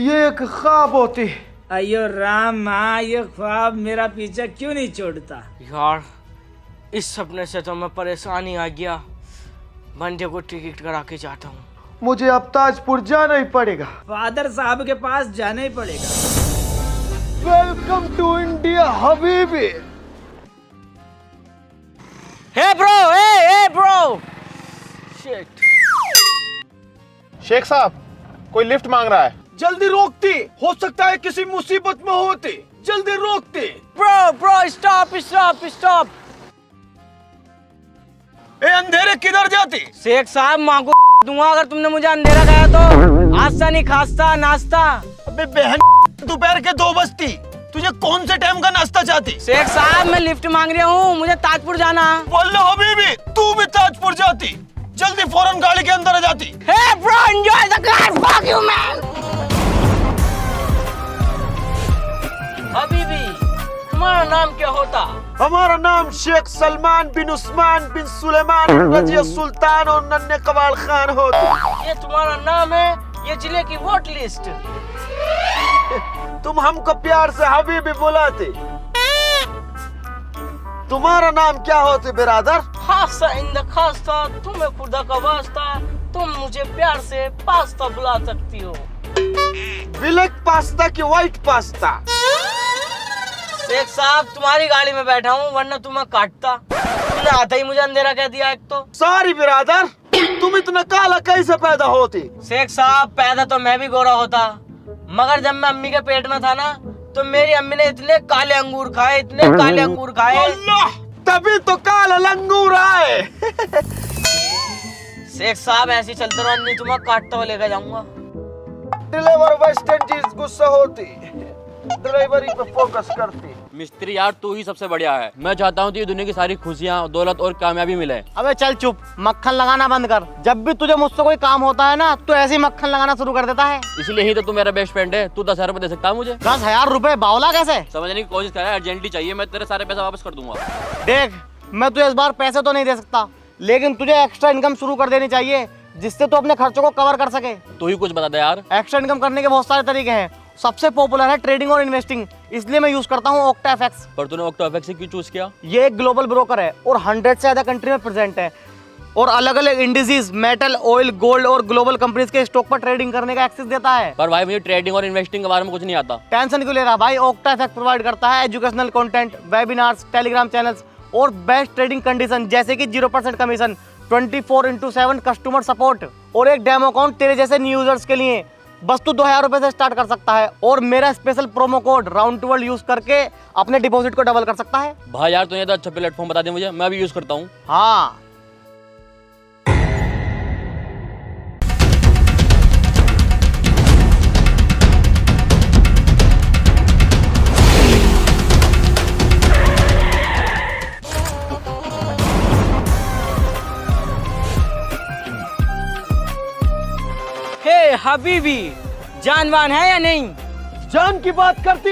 ये एक ख्वाब होती। अयो राम, माँ ये ख्वाब मेरा पीछा क्यों नहीं छोड़ता। यार इस सपने से तो मैं परेशानी आ गया। बंदे को टिकट करा के जाता हूँ। मुझे अब ताजपुर जाना ही पड़ेगा। फादर साहब के पास जाना ही पड़ेगा। वेलकम टू इंडिया हबीबी। Hey bro shit. शेख साहब, कोई लिफ्ट मांग रहा है। जल्दी रोकती, हो सकता है किसी मुसीबत में होती। जल्दी रोकती। Bro stop. ए अंधेरे किधर जाती? शेख साहब माँ को दूंगा अगर तुमने मुझे अंधेरा कहा तो। आस्ता नहीं खास्ता नाश्ता। अबे बहन, दोपहर के 2 बजती, तुझे कौन से टाइम का नाश्ता चाहती? शेख साहब मैं लिफ्ट मांग रहा हूँ, मुझे ताजपुर जाना। बोल हबीबी, तू भी ताजपुर जाती। जल्दी फौरन गाड़ी के अंदर आ जाती। Hey bro enjoy the car, fuck you man. हबीबी, तुम्हारा नाम क्या होता? हमारा नाम शेख सलमान बिन उस्मान बिन सुलेमान रजिया सुल्तान और नन्हे कवाल खान होता। ये तुम्हारा नाम है, ये जिले की वोट लिस्ट। तुम हमको प्यार से हबीबी बुलाते। तुम्हारा नाम क्या होते बिरादर? खासा इन द खासा, तुम्हें खुदा का वास्ता, तुम मुझे प्यार से पास्ता बुला सकती हो। ब्लैक पास्ता की व्हाइट पास्ता? शेख साहब तुम्हारी गाड़ी में बैठा हूँ, वरना तुम्हें काटता। तुमने आते ही मुझे अंधेरा कह दिया एक तो। सॉरी बिरादर, तुम इतना काला कैसे पैदा होती? शेख साहब पैदा तो मैं भी गोरा होता, मगर जब मैं अम्मी के पेट में था ना, तो मेरी अम्मी ने इतने काले अंगूर खाए, इतने काले अंगूर खाए। अल्लाह, तभी तो काला लंगूर आए। शेख साहब ऐसे चलते रहो, नहीं तुम्हें काटता हुआ लेकर जाऊंगा। डिलीवर वेस्ट इंडीज गुस्सा होती, ड्राइवरी पे फोकस करती। मिस्त्री यार तू ही सबसे बढ़िया है। मैं चाहता हूँ ये दुनिया की सारी खुशियाँ, दौलत और कामयाबी मिले। अबे चल चुप, मक्खन लगाना बंद कर। जब भी तुझे मुझसे कोई काम होता है ना, तो ऐसे ही मक्खन लगाना शुरू कर देता है। इसलिए ही तो तू मेरा बेस्ट फ्रेंड है। तू 10,000 रुपए दे सकता है मुझे? 10,000 रुपए बावला कैसे? समझने की कोशिश कर, अर्जेंटली चाहिए, मैं तेरे सारे पैसे वापस कर दूंगा। देख, मैं तुझे इस बार पैसे तो नहीं दे सकता, लेकिन तुझे एक्स्ट्रा इनकम शुरू कर देनी चाहिए, जिससे तू अपने खर्चों को कवर कर सके। तू ही कुछ बता दे यार। एक्स्ट्रा इनकम करने के बहुत सारे तरीके हैं। सबसे पॉपुलर है ट्रेडिंग और इन्वेस्टिंग, इसलिए मैं यूज करता हूँ OctaFX। पर तूने OctaFX से क्यों चूज किया? ये एक ग्लोबल ब्रोकर है और 100 से ज्यादा कंट्री में प्रेजेंट है, और अलग अलग इंडिसेस, मेटल, ऑयल, गोल्ड और ग्लोबल कंपनीज के स्टॉक पर ट्रेडिंग करने का एक्सेस देता है। पर भाई मुझे ट्रेडिंग और इन्वेस्टिंग के बारे में कुछ नहीं आता। टेंशन क्यों ले रहा भाई? OctaFX प्रोवाइड करता है educational content, webinars, Telegram channels और बेस्ट ट्रेडिंग कंडीशन, जैसे कि 0% कमीशन, 24/7 कस्टमर सपोर्ट और एक डेमो अकाउंट तेरे जैसे न्यू यूजर्स के लिए। बस तू 2,000 रुपए से स्टार्ट कर सकता है और मेरा special promo code round to world use करके अपने डिपॉजिट को डबल कर सकता है। भाई यार तूने तो अच्छा प्लेटफॉर्म बता दे मुझे, मैं भी यूज करता हूँ। हाँ, हबीबी जानवान है या नहीं? जान की बात करती,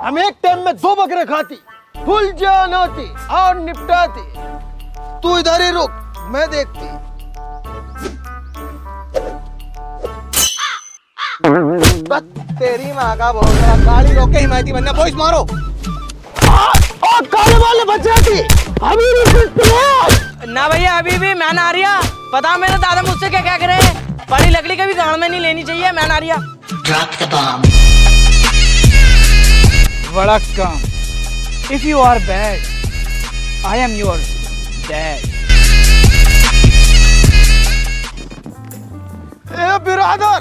हम एक टाइम में 2 बकरे खाती, फुल जान होती और निपटाती। तू इधर ही रुक, मैं देखती। तेरी माँ का बोल रहा, गाड़ी रोक के हिमायती बनना, बॉयज मारो। और काले वाले बच जाती। अभी ना भैया हबीबी मैं ना रिया, पता मेरे दादा मुझसे क्या क्या करे। बड़ी लकड़ी कभी गांव में नहीं लेनी चाहिए, मैं ना रिया। वड़क्कम, if you are bad, I am your dad. ए बिरादर,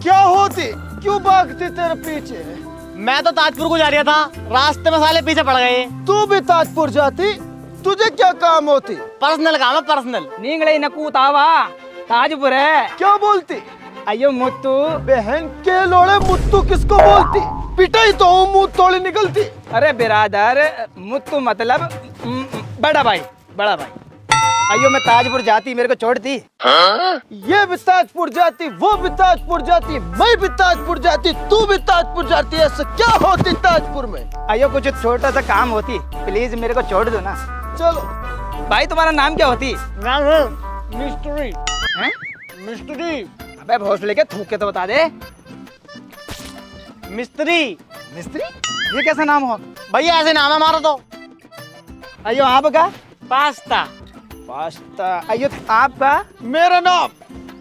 क्या होती, क्यों भागती तेरे पीछे? मैं तो ताजपुर को जा रहा था, रास्ते में साले पीछे पड़ गए। तू भी ताजपुर जाती, तुझे क्या काम होती? पर्सनल काम है, पर्सनल। नींगले नकूतावा ताजपुर है। क्या बोलती? अयो मुत्तू। बहन के लोड़े, मुत्तू किसको बोलती? पिटाई तो हूँ, मुंह तोड़ी निकलती। अरे बिरादर, मुत्तू मतलब बड़ा भाई, बड़ा भाई। अयो मैं ताजपुर जाती, मेरे को छोड़ती। ये भी ताजपुर जाती, वो भी ताजपुर जाती, मैं भी ताजपुर जाती, तू भी ताजपुर जाती। ऐसा क्या होती ताजपुर में? अयो कुछ छोटा सा काम होती, प्लीज मेरे को छोड़ दो ना। चलो भाई तुम्हारा नाम क्या होती? मिस्ट्री। हैं? मिस्ट्री। अबे भोसले के थूक के तो बता दे। मिस्त्री। मिस्त्री, ये कैसा नाम हो? भैया ऐसे नाम है हमारा तो। अयो आपका? पास्ता। पास्ता। अयो आपका? मेरा नाम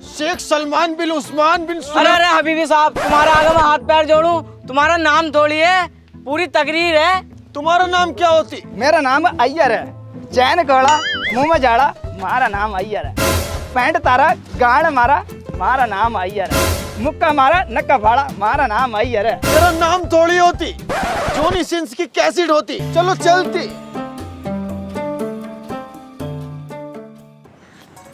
शेख सलमान बिन उस्मान बिन अरे अरे हबीबी साहब, तुम्हारा आगे मैं हाथ पैर जोड़ूं? तुम्हारा नाम थोड़ी है, पूरी तकरीर है। तुम्हारा नाम क्या होती? मेरा नाम अय्यर है। चैन घोड़ा, मुंह में जाड़ा, मारा नाम अय्यर है। पैंट तारा, गाड़ मारा, मारा नाम अय्यर है। मुक्का मारा, नक्का फाड़ा, मारा नाम अय्यर है। तेरा नाम थोड़ी होती, जॉनी सिंस की कैसेट होती। चलो चलती।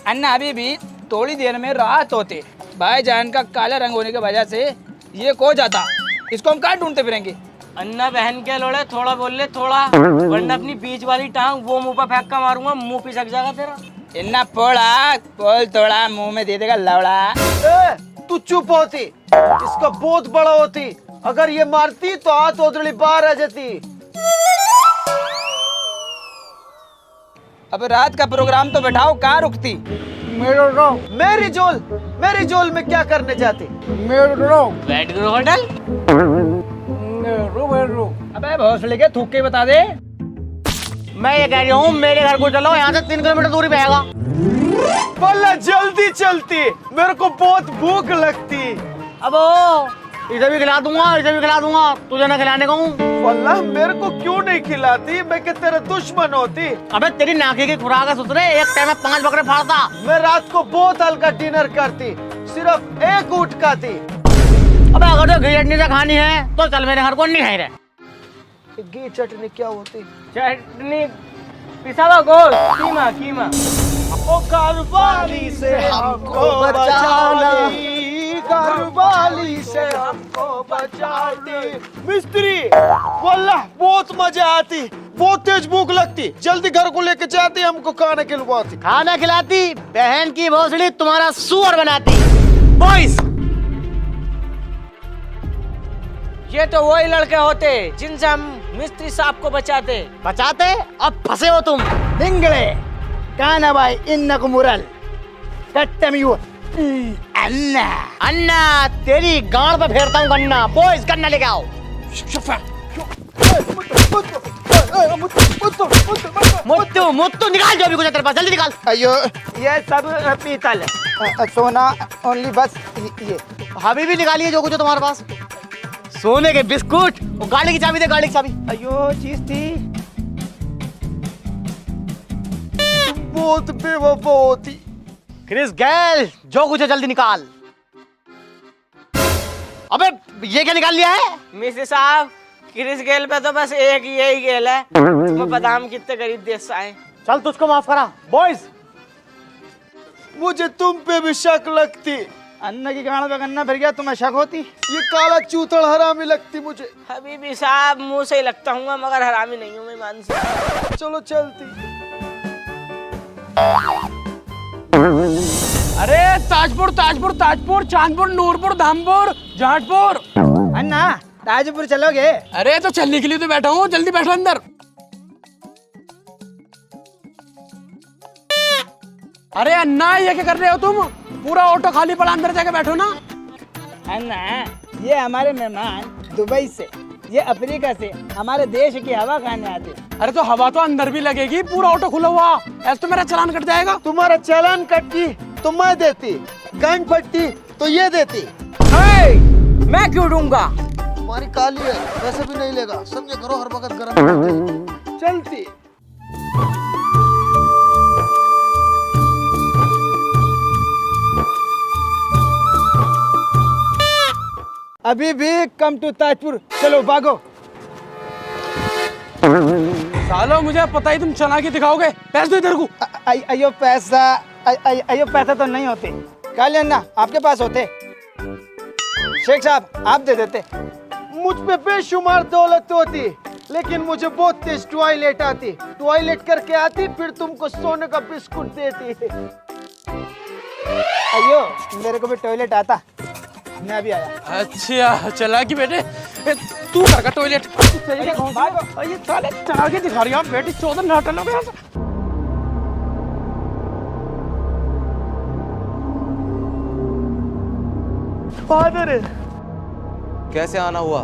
अन्ना अभी भी थोड़ी देर में रात होते, भाईजान का काला रंग होने की वजह से ये खो जाता। इसको हम कहाँ ढूंढते फिरेंगे? अन्ना बहन के लोड़े, थोड़ा बोल ले थोड़ा, वरना अपनी बीच वाली टांग वो मुंह पर फेंक कर मारूंगा, मुंह पिसक जाएगा तेरा। इन्ना पोड़ा बोल थोड़ा, मुंह में दे देगा लवड़ा। ए, तू चुप होती, इसका बहुत बड़ा होती। अगर ये मारती तो हाथ ओदड़ी बाहर आ जाती। अब रात का प्रोग्राम तो बैठाओ, कहाँ रुकती? मेरी जोल में क्या करने जाती? बैठ गए होटल। अबे भोसले के थूक के बता दे। मैं ये कह रही हूँ मेरे घर को चलो, यहाँ से 3 किलोमीटर दूरी पे आएगा। बल्ला जल्दी चलती, मेरे को बहुत भूख लगती। अब इसे भी खिला दूंगा, इसे भी खिला दूंगा, तुझे ना खिलाने को हूँ। वल्ला मेरे को क्यों नहीं खिलाती? मैं क्या तेरा दुश्मन होती? अबे तेरी नाकी की खुराक है सुतरे, एक टाइम में 5 बकरे फाड़ता। मैं रात को बहुत हल्का डिनर करती, सिर्फ 1 ऊँट खाती। अबे अगर तो घी चटनी से खानी है तो चल मेरे घर को, नहीं है रे। घी चटनी क्या होती? चटनी पिसा हुआ गोश्त, कीमा कीमा। ओ घरवाली से हमको बचाना, घरवाली से हमको बचाती। मिस्त्री, वल्लाह बहुत मजा आती, बहुत तेज भूख लगती। जल्दी घर को लेके जाती, हमको खाना खिलवाती। खाना खिलाती, बहन की भोसड़ी तुम्हारा सुअर बनाती। बॉयज, ये तो वही लड़के होते जिनसे हम मिस्त्री साहब को बचाते। बचाते, अब फंसे हो तुम। निंगले काना भाई इन्नक मुरल कट्टमियो अन्ना। अन्ना तेरी गांड पे फेरता हूँ गन्ना। बॉयज गन्ना लेके आओ। मुत्तू मुत्तू निकाल जो भी कुछ है तेरे पास, जल्दी निकाल। अयो ये सब पीतल, सोना ओनली, बस ये। हबीबी निकालिए जो कुछ है तुम्हारे पास। सोने के बिस्कुट, वो गाड़ी की चाबी दे, गाड़ी की चाबी। अयो चीज थी। बहुत बेवफा होती। क्रिस गैल, जो कुछ है जल्दी निकाल। अबे ये क्या निकाल लिया है? मिस्त्री साहब, क्रिस गेल पे तो बस एक यही गेल है। तुम्हें बादाम कितने गरीब देश से आए। चल तुझको माफ करा। बॉयज, मुझे तुम पे भी शक लगती। अन्ना की गाड़ पे गन्ना फिर गया, तुम्हें शक होती? ये काला चूतड़ हरामी लगती मुझे। हबीबी साहब, मुंह से ही लगता हूँ मगर हरामी नहीं हूँ मैं, मान से। चलो चलती। अरे ताजपुर ताजपुर ताजपुर, चांदपुर, नूरपुर, धामपुर, जाटपुर। अन्ना ताजपुर चलोगे? अरे तो चलने के लिए तो बैठा हूँ, जल्दी बैठो अंदर। अरे अन्ना ये क्या कर रहे हो तुम? पूरा ऑटो खाली पड़ा, अंदर जाके बैठो ना। अन्ना ये हमारे मेहमान दुबई से, ये अफ्रीका से हमारे देश की हवा खाने आते। अरे तो हवा तो अंदर भी लगेगी, पूरा ऑटो खुला हुआ, ऐसे तो मेरा चालान कट जाएगा। तुम्हारा चालान कटती तो मैं देती, गांड फटती तो ये देती। मैं क्यों दूंगा? तुम्हारी काली है, वैसे भी नहीं लेगा। समझे करो, हर वक्त गरम करती। चलती। अभी भी कम टू ताजपुर, चलो भागो। सालो मुझे पता ही तुम चला के दिखाओगे। पैसे दो इधर को। अयो पैसा, अयो पैसा तो नहीं होते। काले अन्ना आपके पास होते, शेख साहब आप दे देते। मुझ पे बेशुमार दौलत होती, लेकिन मुझे बहुत तेज टॉयलेट आती। टॉयलेट करके आती, फिर तुमको सोने का बिस्कुट देती। अयो मेरे को भी टॉयलेट आता, मैं भी आया। अच्छा चला कि बेटे, तू कर का टॉयलेट। ये साले चला के दिखा रही है बेटी, 14 नाटक हो गया। फादर, कैसे आना हुआ?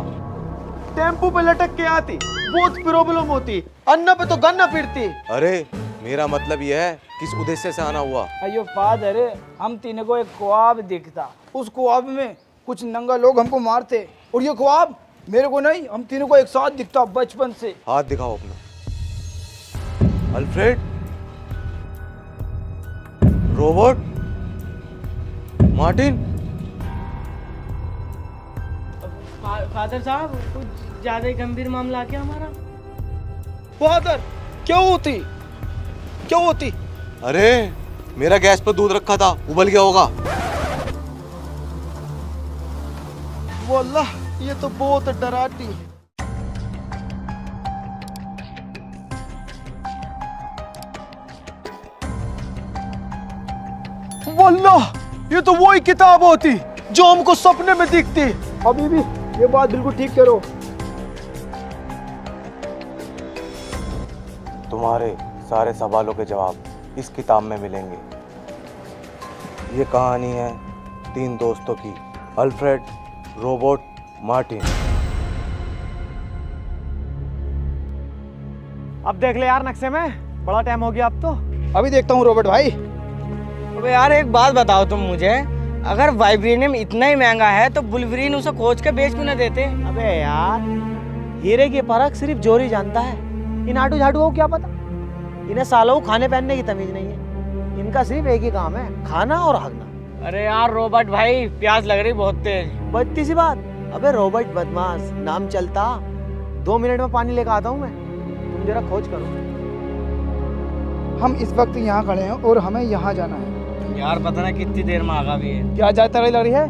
टेम्पू पे लटक के आती, बहुत प्रॉब्लम होती, अन्ना पे तो गन्ना पीटती। अरे मेरा मतलब यह है किस उद्देश्य से आना हुआ? अयो फादर, हम तीनों को एक ख्वाब दिखता, उस ख्वाब में कुछ नंगा लोग हमको मारते, और ये ख्वाब मेरे को नहीं, हम तीनों को एक साथ दिखता बचपन से। हाथ दिखाओ अपना। Alfred, robot, Martin. फादर साहब, कुछ ज्यादा ही गंभीर मामला क्या हमारा? फादर, क्यों होती, क्यों होती? अरे मेरा गैस पर दूध रखा था, उबल गया होगा। वल्लाह ये तो बहुत डराती है। वल्लाह ये तो वही किताब होती जो हमको सपने में दिखती। अभी भी ये बात बिल्कुल ठीक करो। तुम्हारे सारे सवालों के जवाब इस किताब में मिलेंगे। ये कहानी है 3 दोस्तों की, अल्फ्रेड, रोबोट, मार्टिन। अब देख ले यार नक्शे में, बड़ा टाइम हो गया अब तो। अभी देखता हूँ रोबोट भाई। अबे यार एक बात बताओ तुम मुझे, अगर वाइब्रेनियम इतना ही महंगा है तो बुल्वरीन उसे खोज के बेच क्यों ना देते? अबे यार, हीरे की परख सिर्फ जोरी जानता है, इन आटू झाटू को क्या पता। इन्हें सालों खाने पहनने की तमीज नहीं है, इनका सिर्फ एक ही काम है, खाना और भागना। अरे यार रोबोट भाई, प्यास लग रही बहुत तेज। बत्ती सी बात। अबे रोबोट बदमाश, नाम चलता, 2 मिनट में पानी लेकर आता हूँ मैं, तुम जरा खोज करो। हम इस वक्त यहाँ खड़े हैं और हमें यहाँ जाना है। यार पता ना कितनी देर में आगा भी है। क्या जाता रही लग रही है?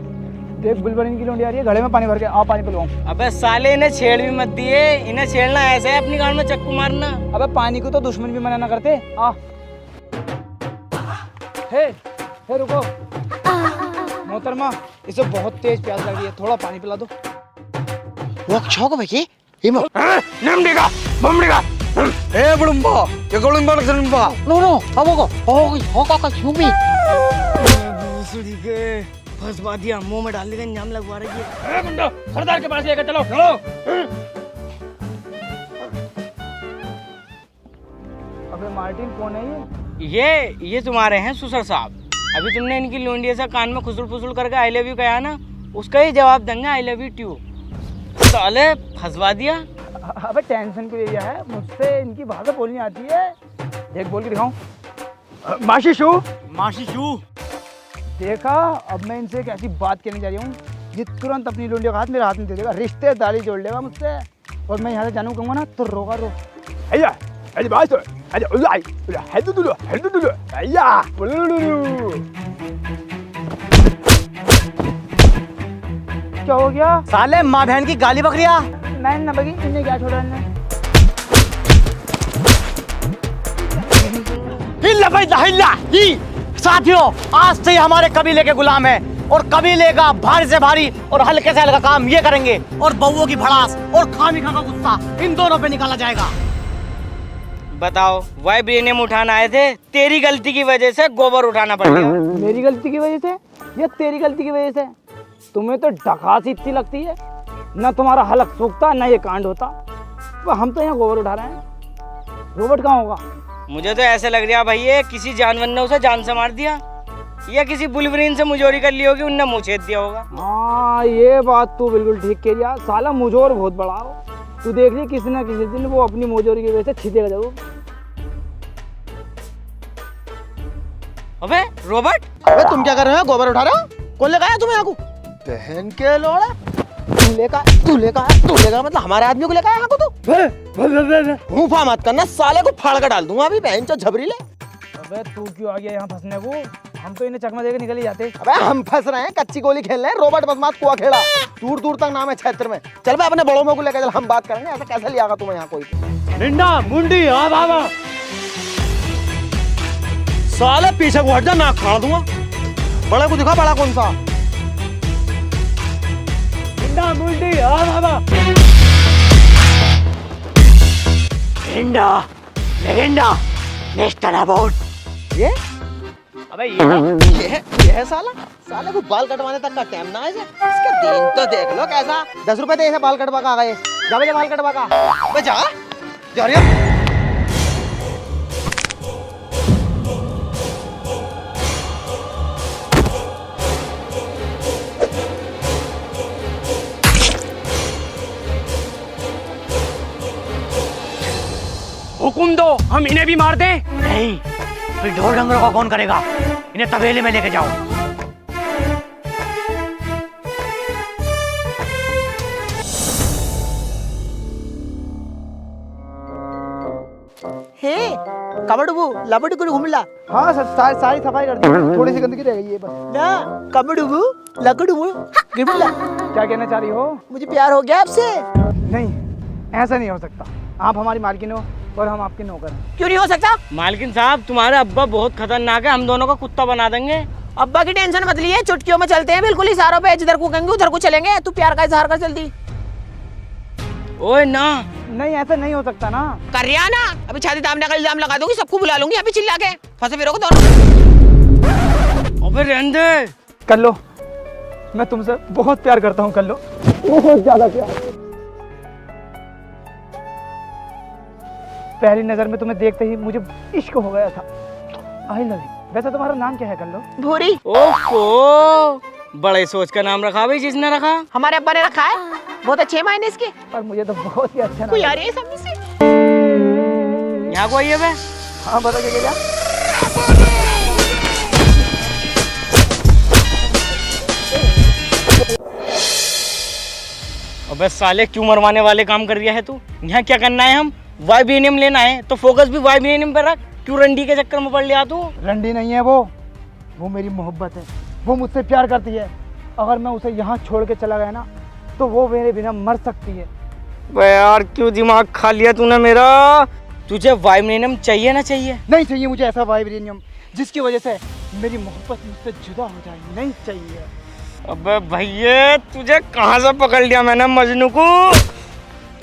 देख बुलबुलिन की लौंडी आ रही है, घड़े में पानी भर के, आ पानी पिलवाऊं। अबे साले, इन्हें छेड़ भी मत दिए, इन्हें छेड़ना ऐसे है अपनी गांड में चक्कू मारना। अबे पानी को तो दुश्मन भी मना ना करते। आ हे रुको मोहतरमा, इसे बहुत तेज प्यास लग रही है, थोड़ा पानी पिला दो। वो छौक भाई हिमो नमडेगा बमडेगा ए बुड़ुम्बा, ये गुड़ुम्बा न गुड़ुम्बा। नो नो, अब होगा का क्यों भी? भोसड़ी के फंसवा दिया, मुंह में डालने का इंजाम लगवा रही है। ए गुंडा, सरदार के पास लेकर चलो, चलो। अबे मार्टिन कौन है ये तुम्हारे हैं सुसर साहब। अभी तुमने इनकी लोंडिया से कान में खुसुल फुसुल करके आई लव यू कहा ना, उसका ही जवाब देंगे आई लव यू टू। साले फंसवा दिया। अबे टेंशन क्यों लिया है, मुझसे इनकी भाषा बोलनी आती है। देख बोल के दिखाऊं। माशिशु माशिशु, देखा, अब मैं इनसे एक ऐसी बात कहने जा रही हूँ, ये तुरंत अपनी लोंडियों का हाथ मेरे हाथ में दे देगा, रिश्तेदारी जोड़ लेगा मुझसे, और मैं यहाँ से जानू कहूँगा ना तो रोगा रो। अय्या अरे बात अरे उलाई हेदु दुलो अय्या क्या हो गया? साले माँ बहन की गाली बकरिया। नहीं ना बगी, इन्हें क्या छोड़ा इन्हें? हिल्ला भाई हिल्ला ही। साथियों, आज से हमारे कबीले के गुलाम हैं, और कबीले का भारी से भारी और हल्के से हल्का काम ये करेंगे, और बउओं की भड़ास और खामिखा का गुस्सा इन दोनों पे निकाला जाएगा। बताओ, वाइब्रेनियम उठाना आए थे, तेरी गलती की वजह से गोबर उठाना पड़ गया। मेरी गलती की वजह से या तेरी गलती की वजह से? तुम्हें तो डकासी इतनी लगती है, ना तुम्हारा हलक सूखता ना ये कांड होता। तो हम तो यहाँ गोबर उठा रहे हैं, रोबोट कहाँ होगा? मुझे तो ऐसे लग रहा भाई, ये किसी जानवर ने उसे जान से मार दिया, या किसी बुलवरीन से मुजोरी कर ली होगी, उनने मुँह छेद दिया होगा। हाँ ये बात तू बिल्कुल ठीक कह दिया, साला मुजोर बहुत बड़ा हो। तू देख ली किसी ना किसी दिन वो अपनी मुजोरी की वजह से छिदेगा जरूर। अबे रोबोट, अबे तुम क्या कर रहे हो? गोबर उठा रहे हो? कौन लेकर आया तुम्हें यहाँ को? बहन के लोड़ा, तू लेकर मतलब हमारे आदमी को लेकर आया यहाँ को तू? मुंफा मत करना, साले को फाड़ कर डाल दूंगा अभी, बहन चो झबरी ले। अबे तू क्यों आ गया यहाँ फंसने को? हम तो इन्हें चकमा देकर निकल ही जाते। अबे हम फंस रहे हैं, कच्ची गोली खेल रहे हैं, रोबोट बदमाश कुआ खेला, दूर दूर तक नाम है क्षेत्र में। चल बे अपने बड़ों में को लेकर चल, हम बात करेंगे। ऐसा कैसे लिया तुम्हें यहाँ कोई? निंडा मुंडी आ बाबा, साले पीछे को हट जा, नाक फाड़ दूंगा। बड़े को दिखा, बड़ा कौन सा? निंडा मुंडी आ बाबा, निंडा लेगेंडा नेस्टर अबाउट। ये अबे ये है साला, साले को बाल कटवाने तक का टाइम ना है। इसका दिन तो देख लो कैसा। 10 रुपए दे, बाल कटवा का आ गए। जा भैया बाल कटवा का। अबे जा जा रे। हुकुम दो, हम इन्हें भी मार दें। नहीं, फिर ढोल डंगरों का कौन करेगा? इन्हें तबेले में लेके जाओ। हे कबड़बू लबड़ू घुमला हाँ सर, सारी सफाई कर दी, थोड़ी सी गंदगी रह गई है बस। ना कबड़बू लकड़ू घुमला। क्या कहना चाह रही हो? मुझे प्यार हो गया आपसे। नहीं, ऐसा नहीं हो सकता। आप हमारी मालकिन हो और हम आपके नौकर हैं। क्यों नहीं हो सकता? मालकिन साहब, तुम्हारे अब्बा बहुत खतरनाक है, हम दोनों को कुत्ता बना देंगे। अब्बा की टेंशन मत लिए, चुटकियों में चलते हैं बिल्कुल इशारों पे। जिधर को कहेंगे उधर को चलेंगे। तू प्यार का इजहार कर जल्दी। ओए ना, नहीं, ऐसा नहीं हो सकता ना। कर रिया ना, अभी छाती दामने का इल्जाम लगा दूंगी, सबको बुला लूंगी अभी चिल्ला के। फंसे फिरोगे दोनों। अबे रहने दे। कर लो, मैं तुमसे बहुत प्यार करता हूँ। कर लो, बहुत ज्यादा प्यार। पहली नजर में तुम्हें देखते ही मुझे इश्क हो गया था। आई लव यू। वैसे तुम्हारा नाम क्या है? कर लो। भूरी। ओहो, बड़े सोच का नाम रखा भाई, जिसने रखा। हमारे अब्बा ने रखा है, बहुत अच्छे मायने इसके। पर मुझे तो बहुत ही अच्छा कोई नाम आ रही है सामने से। यहाँ कोई है बे? हाँ बता क्या? अबे साले, क्यों मरवाने वाले काम कर दिया है तू? यहाँ क्या करना है? हम वाइब्रेनियम लेना है तो फोकस भी वाइब्रेनियम पे रख। क्यों रंडी के चक्कर में पड़ लिया तू? रंडी नहीं है वो मेरी मोहब्बत है। वो मुझसे प्यार करती है। अगर मैं उसे यहाँ छोड़ के चला गया ना तो वो मेरे बिना मर सकती है। बे यार, क्यों दिमाग खा लिया तूने मेरा? तुझे वाइब्रेनियम चाहिए ना चाहिए? नहीं चाहिए मुझे ऐसा वाइब्रेनियम जिसकी वजह से मेरी मोहब्बत मुझसे जुदा हो जाए। नहीं चाहिए। अबे भैया, तुझे कहाँ से पकड़ लिया मैंने मजनू को?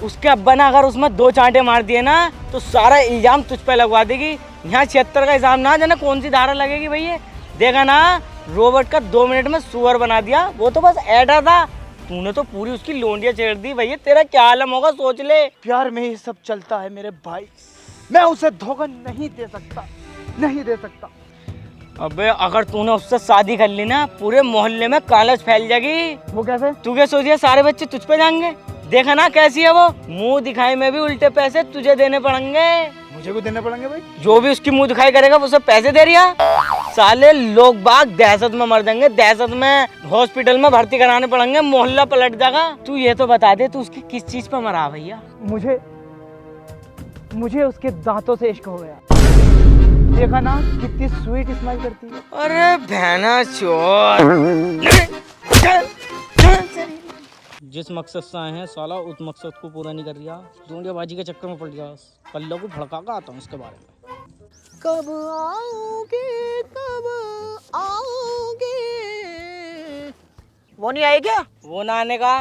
उसके अब्बा ने अगर उसमें 2 चांटे मार दिए ना तो सारा इल्जाम तुझ पे लगवा देगी। यहाँ 76 का हिसाब ना जाने कौन सी धारा लगेगी भैया। देखा ना, रोबोट का 2 मिनट में सुअर बना दिया। वो तो बस ऐडा था, तूने तो पूरी उसकी लोंडियां छेड़ दी। भैया तेरा क्या आलम होगा सोच ले। प्यार में ही सब चलता है मेरे भाई। मैं उसे धोखा नहीं दे सकता, नहीं दे सकता। अबे अगर तूने उससे शादी कर ली ना, पूरे मोहल्ले में कालच फैल जाएगी। वो कैसे? तू क्या सोचिए सारे बच्चे तुझ पे जाएंगे? देखा ना कैसी है वो। मुंह दिखाई में भी उल्टे पैसे तुझे देने पड़ेंगे। मुझे को देने पड़ेंगे भाई? जो भी उसकी मुंह दिखाई करेगा उसे पैसे दे रिया। साले लोग बाग दहशत में मर जाएंगे, दहशत में हॉस्पिटल में भर्ती कराने पड़ेंगे, मोहल्ला पलट जाएगा। तू ये तो बता दे, तू उसकी किस चीज पे मरा भैया? मुझे उसके दांतों से इश्क हो गया। देखा ना कितनी स्वीट स्माइल करती है। अरे बहना चोर। जिस मकसद से आए हैं साला उस मकसद को पूरा नहीं कर रिया। दूंढियाबाजी के चक्कर में पड़ गया। कल्लो को भड़का कर आता हूँ उसके बारे में। कब आओगे, कब आओगे? वो नहीं आए क्या? वो ना आने का,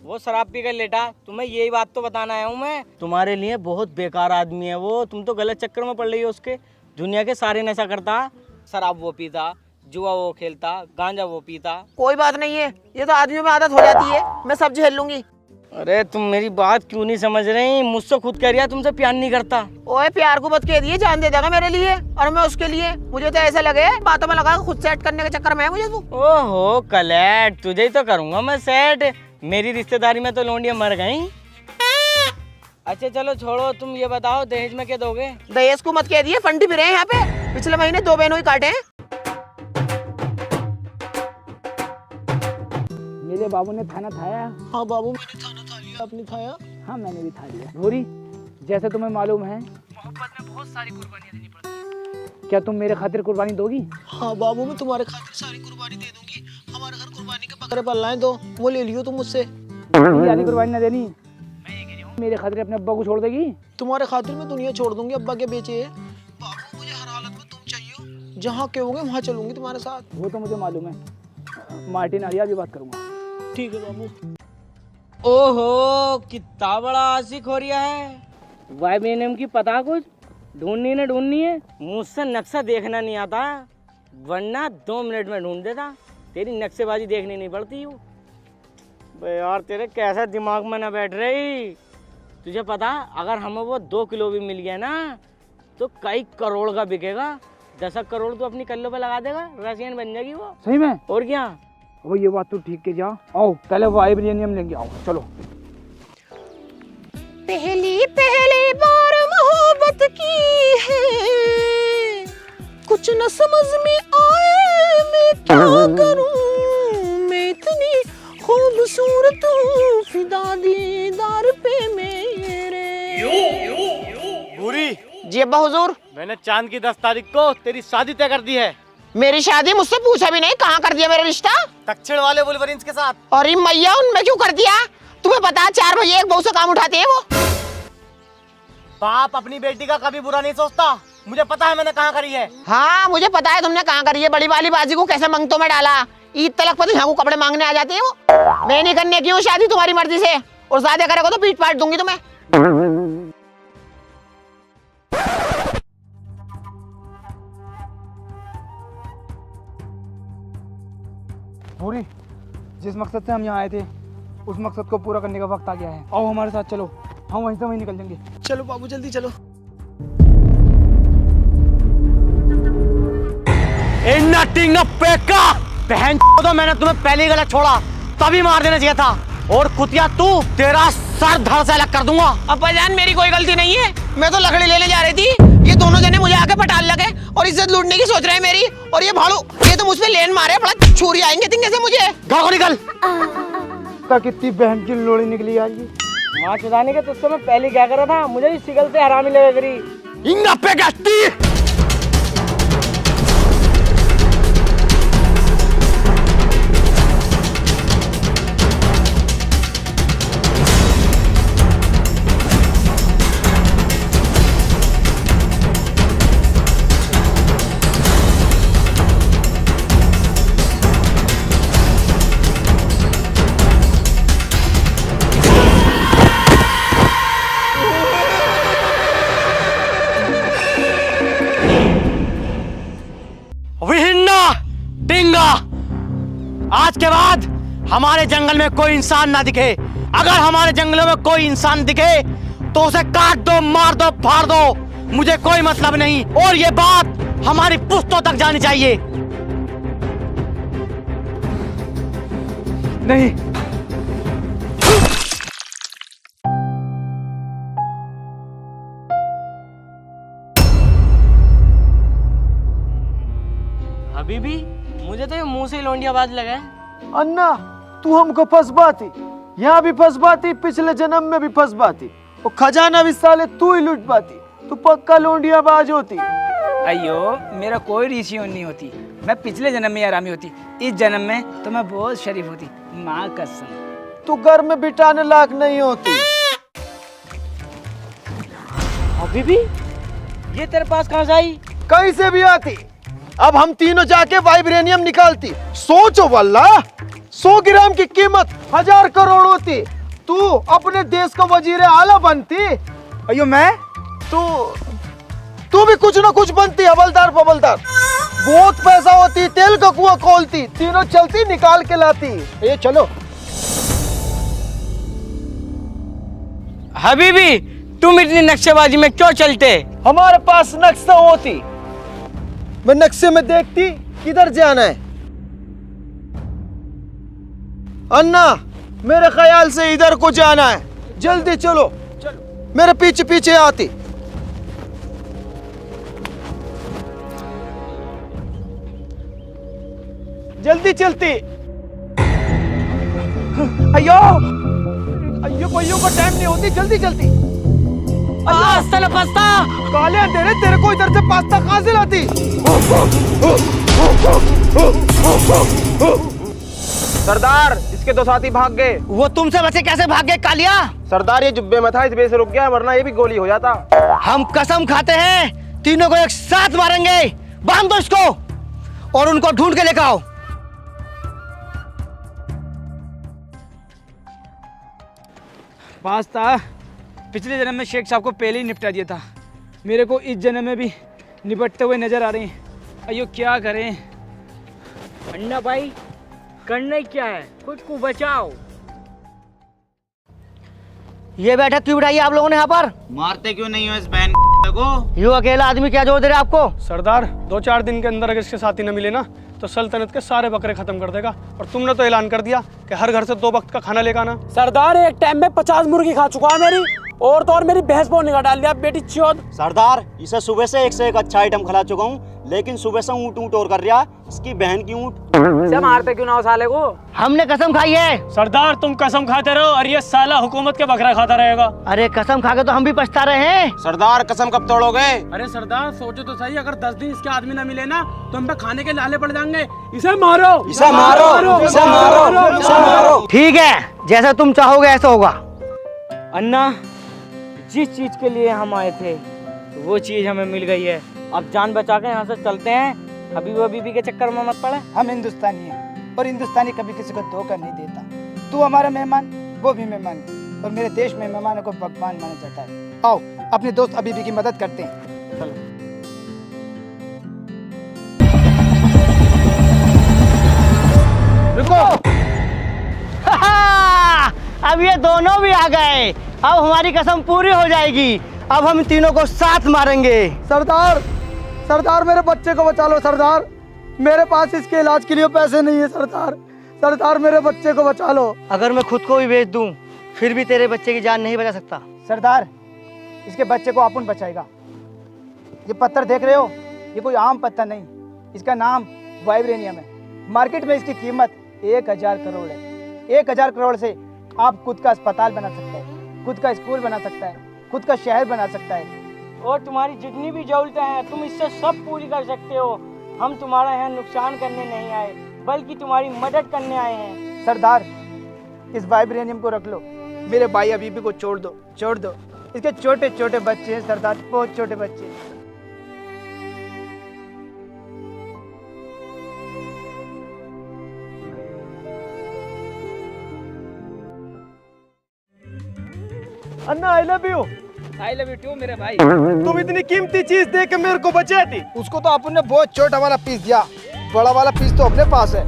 वो शराब पी कर लेटा। तुम्हें यही बात तो बताना आया हूँ मैं। तुम्हारे लिए बहुत बेकार आदमी है वो। तुम तो गलत चक्कर में पड़ रही हो उसके। दुनिया के सारे नशा करता, शराब वो पीता, जुआ वो खेलता, गांजा वो पीता। कोई बात नहीं है, ये तो आदमियों में आदत हो जाती है। मैं सब झेल लूंगी। अरे तुम मेरी बात क्यों नहीं समझ रही? मुझसे खुद कह रिया तुमसे प्यार नहीं करता। ओए प्यार को मत कह दिए, जान दे देगा मेरे लिए और मैं उसके लिए। मुझे तो ऐसा लगे बातों में लगा खुद सेट करने के चक्कर में है मुझे तू। ओहो कलेट, तुझे ही तो करूंगा मैं सेट। मेरी रिश्तेदारी में तो लोंडियां मर गई। अच्छा चलो छोड़ो, तुम ये बताओ दहेज में क्या दोगे? दहेज को मत कह दिए, फंडी भी रहे हैं यहाँ पे। पिछले महीने 2 बहनों ही काटे हैं। मेरे बाबू ने खाना खाया? हाँ बाबू, मैंने खाना खा लिया। आपने खाया? हाँ मैंने भी खा लिया। भूरी, जैसे तुम्हें मालूम है मोहब्बत में बहुत सारी कुर्बानियां देनी पड़ती है। क्या तुम मेरे खातिर कुर्बानी दोगी? हाँ बाबू, मैं तुम्हारे खातिर सारी कुर्बानी दे दूंगी। हमारे घर कुर्बानी के बकरे पल रहे, तो वो ले लियो तुम मुझसे। वाली कुर्बानी ना देनी। मेरे खातिर अपने अब्बा को छोड़ देगी? तुम्हारे खातिर मैं दुनिया छोड़ दूंगी। अब्बा के बेचे बाबू, मुझे हर हालत में तुम चाहिए। जहाँ कहोगे वहाँ चलूंगी तुम्हारे साथ। वो तो मुझे मालूम है। मार्टिन आर्या भी बात करूंगा। ठीक है बाबू। ओहो, कितना बड़ा आशिक हो रिया है। वाइब्रेनियम की पता कुछ ढूंढनी है। मुझसे नक्शा देखना नहीं आता। वरना 2 मिनट में ढूंढ देता। तेरी नक्शेबाजी देखनी नहीं पड़ती हूँ। बे यार तेरे कैसा दिमाग में ना बैठ रही। तुझे पता अगर हमें वो 2 किलो भी मिल गया ना तो कई करोड़ का बिकेगा। 10 करोड़ तो अपनी कल्लों पे लगा देगा, रसियन बन जाएगी वो। सही में? और क्या। वो ये बात तो ठीक के जा। आओ पहले वाइब्रेनियम लेंगे, आओ चलो। पहली बार मोहब्बत की है, कुछ न समझ में आए मैं क्या करूं, मैं इतनी खूबसूरत हूँ फिदा दीदार पे मेरे। बुरी, जी अब्बा हुजूर। मैंने चांद की 10 तारीख को तेरी शादी तय कर दी है। मेरी शादी मुझसे पूछा भी नहीं, कहाँ कर दिया मेरा रिश्ता? दक्षिण वाले वुल्वरीन्स के साथ। अरे मैया उनमें क्यों कर दिया? तुम्हें पता है 4 भैया एक बहू से काम उठाते हैं वो। बाप अपनी बेटी का कभी बुरा नहीं सोचता। मुझे पता है मैंने कहाँ करी है। हाँ मुझे पता है तुमने कहाँ करी है। बड़ी वाली बाजी को कैसे मंगतों में डाला। ईद तलक पर यहाँ को कपड़े मांगने आ जाते हैं वो। मैं नहीं करने की हूँ शादी तुम्हारी मर्जी से, और ज्यादा करेगा तो पीट पाट दूंगी तुम्हें। पूरी, जिस मकसद से हम यहाँ आए थे उस मकसद को पूरा करने का वक्त आ गया है। आओ हमारे साथ चलो, हम वहीं से वहीं निकल जाएंगे। चलो बाबू जल्दी चलो। बहन तो मैंने तुम्हें पहले ही गलत छोड़ा, तभी मार देना चाहिए था। और कुतिया तू, तेरा सर धड़ से अलग कर दूंगा। अब्बा जान मेरी कोई गलती नहीं है, मैं तो लकड़ी लेने जा रही थी। ये दोनों जने मुझे आके पटाल लगे और इज्जत लूटने की सोच रहे हैं मेरी। और ये भाड़ू ये तो मुझ पे लेन मारे, बड़ा छुरी आएंगे तिंगे से मुझे। घर को निकल। कितनी बहन की लोड़ी निकली आज ये। माँ चुदाने के तुझसे मैं पहले क्या कर रहा था, मुझे भी सिगल से हरामी लगा करी। आज के बाद हमारे जंगल में कोई इंसान ना दिखे। अगर हमारे जंगलों में कोई इंसान दिखे तो उसे काट दो, मार दो, फाड़ दो, मुझे कोई मतलब नहीं। और ये बात हमारी पुश्तों तक जानी चाहिए। नहीं, हबीबी मुझे तो ये मुंह से लौंडिया बाज लगा है। अन्ना तू हमको फंसबाती, यहाँ भी फंसबाती, पिछले जन्म में भी फंसबाती, और खजाना भी साले तू ही लुटबाती। तू पक्का लोंडिया बाज होती। अयो मेरा कोई रीसियों नहीं होती। मैं पिछले जन्म में आरामी होती, इस जन्म में तो मैं बहुत शरीफ होती, माँ कसम। तू घर में बिठाने लायक नहीं होती। हबीबी ये तेरे पास कहाँ से आई? कहीं से भी आती। अब हम तीनों जाके वाइब्रेनियम निकालती। सोचो वल्ला, 100 ग्राम की कीमत 1000 करोड़ होती। तू अपने देश का वजीर आला बनती। अयो मैं? तू भी कुछ ना कुछ बनती, हवलदार फवलदार। बहुत पैसा होती, तेल का कुआं खोलती, तीनों चलती निकाल के लाती। ये चलो। हबीबी तुम इतनी नक्शेबाजी में क्यों चलते? हमारे पास नक्शा होती, मैं नक्शे में देखती किधर जाना है। अन्ना मेरे ख्याल से इधर को जाना है, जल्दी चलो। मेरे पीछे पीछे आती। जल्दी चलती। अयो अयो कोइयों का टाइम नहीं होती, जल्दी चलती। पास्ता काले अंधेरे, तेरे को इधर से पास्ता कहां से लाती? सरदार इसके 2 साथी भाग गए। वो तुमसे बचे कैसे भाग गए कालिया? सरदार ये जुब्बे में था, इस वजह से रुक गया, वरना ये भी गोली हो जाता। हम कसम खाते हैं तीनों को एक साथ मारेंगे। बांध दो इसको और उनको ढूंढ के लेकर आओ। पास्ता पिछले जन्म में शेख साहब को पहले ही निपटा दिया था। मेरे को इस जन्म में भी निपटते हुए नजर आ रहे हैं। अयो क्या करें अन्ना भाई, करना ही क्या है, खुद को बचाओ। ये बैठक क्यों बिठाई आप लोगों ने यहाँ पर? मारते क्यों नहीं हो इस बहन को? यू अकेला आदमी क्या जोर दे रहा है आपको? सरदार 2-4 दिन के अंदर अगर इसके साथी न मिले ना तो सल्तनत के सारे बकरे खत्म कर देगा। और तुमने तो ऐलान कर दिया कि हर घर से 2 वक्त का खाना लेकर आना। सरदार एक टाइम में 50 मुर्गी खा चुका है मेरी, और तो और मेरी भैंस को निकाल डाल दिया बेटी चौथ। सरदार इसे सुबह से एक अच्छा आइटम खिला चुका हूँ, लेकिन सुबह से ऊँट ऊँट और कर रहा है, इसकी बहन की ऊँट। मारते क्यों ना हो साले को? हमने कसम खाई है। सरदार तुम कसम खाते रहो और ये साला हुकूमत के बकरा खाता रहेगा। अरे कसम खा के तो हम भी पछता रहे हैं। सरदार कसम कब तोड़ोगे? अरे सरदार सोचो तो सही, अगर 10 दिन इसके आदमी न मिले ना तो हम पे खाने के लाले पड़ जाएंगे। इसे मारो, इसे मारो, इसे मारो, इसे मारो। ठीक है, जैसा तुम चाहोगे ऐसा होगा। अन्ना, जिस चीज के लिए हम आए थे वो चीज हमें मिल गई है। अब जान बचा के यहाँ से चलते हैं, अभी वो बीबी के चक्कर में मत पड़े। हम हिंदुस्तानी हैं और हिंदुस्तानी कभी किसी को धोखा नहीं देता। तू हमारा मेहमान, वो भी मेहमान, और मेरे देश में मेहमानों को भगवान माना जाता है। आओ अपने दोस्त अबीबी की मदद करते हैं। चलो। रुको। अब ये दोनों भी आ गए, अब हमारी कसम पूरी हो जाएगी। अब हम तीनों को साथ मारेंगे। सरदार, सरदार मेरे बच्चे को बचा लो सरदार, मेरे पास इसके इलाज के लिए पैसे नहीं है सरदार, सरदार मेरे बच्चे को बचा लो। अगर मैं खुद को भी बेच दूं, फिर भी तेरे बच्चे की जान नहीं बचा सकता। सरदार, इसके बच्चे को अपन बचाएगा। ये पत्थर देख रहे हो, ये कोई आम पत्थर नहीं, इसका नाम वाइब्रेनियम है। मार्केट में इसकी कीमत 1000 करोड़ है। 1000 करोड़ से आप खुद का अस्पताल बना सकते हैं, खुद का स्कूल बना सकता है, खुद का शहर बना सकता है। और तुम्हारी जितनी भी जरूरतें हैं तुम इससे सब पूरी कर सकते हो। हम तुम्हारा यहाँ नुकसान करने नहीं आए, बल्कि तुम्हारी मदद करने आए हैं। सरदार, इस वाइब्रेनियम को रख लो, मेरे भाई अबीबी को छोड़ दो, छोड़ दो। इसके छोटे छोटे बच्चे हैं सरदार, बहुत छोटे बच्चे। अन्ना I love you. I love you too मेरे भाई। तुम इतनी कीमती चीज दे के मेरे को बचाई थी। उसको तो अपन ने बहुत छोटा वाला पीस दिया, बड़ा वाला पीस तो अपने पास है।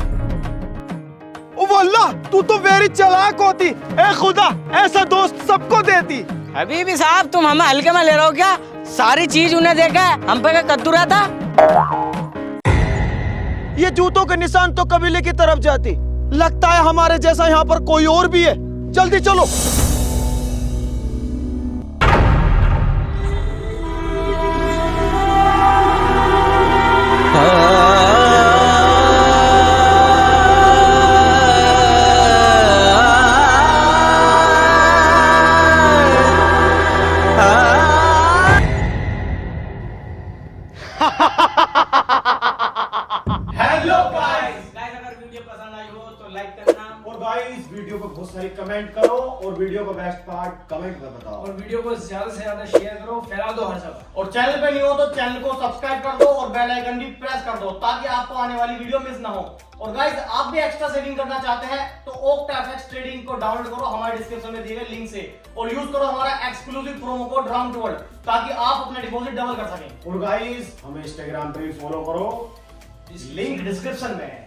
ओ वल्लाह, तू तो वेरी चालाक होती। ए खुदा, ऐसा दोस्त सबको देती। अभी भी साहब तुम हमें हल्के में ले रहे हो क्या? सारी चीज उन्हें देखा है, हम पे क्या कद्दू रहा था? ये जूतों के निशान तो कबीले की तरफ जाती, लगता है हमारे जैसा यहाँ पर कोई और भी है। जल्दी चलो। और गाइस वीडियो को बहुत सारी कमेंट करो और वीडियो का बेस्ट पार्ट कमेंट में बताओ। और वीडियो को ज्यादा से ज्यादा शेयर करो, फैला दो हर जगह। और चैनल पे नहीं हो तो चैनल को सब्सक्राइब कर दो और बेल आइकन भी प्रेस कर दो, ताकि आपको आने वाली वीडियो मिस ना हो। और गाइस, आप भी एक्स्ट्रा सेविंग करना चाहते हैं तो OCTAFX ट्रेडिंग को डाउनलोड करो हमारे डिस्क्रिप्शन में दिए गए लिंक से, और यूज करो हमारा एक्सक्लूसिव प्रोमो कोड राउंड12, ताकि आप अपना डिपॉजिट डबल कर सकें। और गाइस, हमें इंस्टाग्राम पे भी फॉलो करो, लिंक डिस्क्रिप्शन में है।